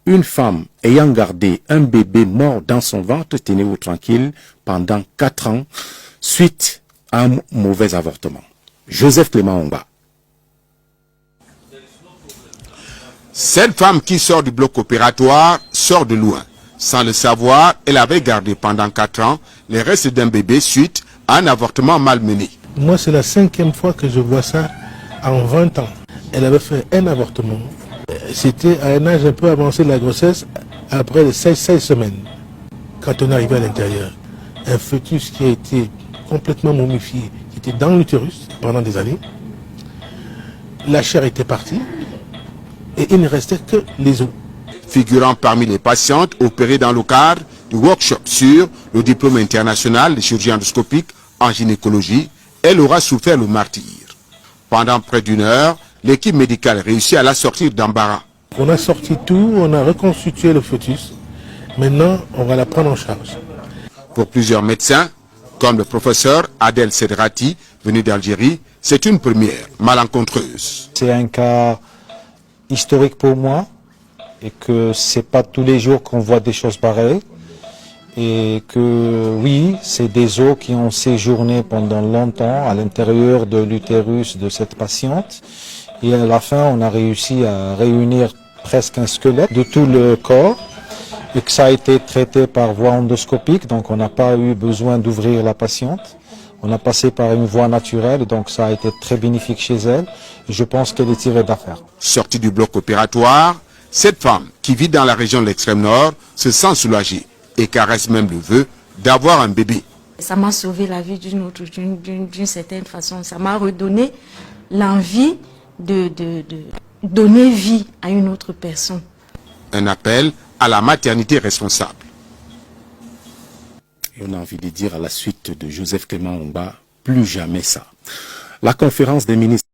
Une femme ayant gardé un bébé mort dans son ventre, tenez-vous tranquille, pendant 4 ans, suite à un mauvais avortement. Joseph Clément Ongba. Cette femme qui sort du bloc opératoire sort de loin. Sans le savoir, elle avait gardé pendant 4 ans les restes d'un bébé suite à un avortement malmené. Moi, c'est la 5e fois que je vois ça en 20 ans. Elle avait fait un avortement. C'était à un âge un peu avancé de la grossesse, après les 16 semaines, quand on arrivait à l'intérieur. Un fœtus qui a été complètement momifié, qui était dans l'utérus pendant des années. La chair était partie et il ne restait que les os. Figurant parmi les patientes opérées dans le cadre du workshop sur le diplôme international de chirurgie endoscopique en gynécologie, elle aura souffert le martyre. Pendant près d'1 heure, l'équipe médicale réussit à la sortir d'embarras. On a sorti tout, on a reconstitué le fœtus. Maintenant, on va la prendre en charge. Pour plusieurs médecins, comme le professeur Adel Sedrati, venu d'Algérie, c'est une première malencontreuse. C'est un cas historique pour moi et que c'est pas tous les jours qu'on voit des choses pareilles. Et que oui, c'est des os qui ont séjourné pendant longtemps à l'intérieur de l'utérus de cette patiente. Et à la fin, on a réussi à réunir presque un squelette de tout le corps et que ça a été traité par voie endoscopique, donc on n'a pas eu besoin d'ouvrir la patiente. On a passé par une voie naturelle, donc ça a été très bénéfique chez elle. Et je pense qu'elle est tirée d'affaire. Sortie du bloc opératoire, cette femme qui vit dans la région de l'extrême nord se sent soulagée et caresse même le vœu d'avoir un bébé. Ça m'a sauvé la vie d'une certaine façon. Ça m'a redonné l'envie de donner vie à une autre personne. Un appel à la maternité responsable. Et on a envie de dire à la suite de Joseph Clément Ongba, plus jamais ça. La conférence des ministres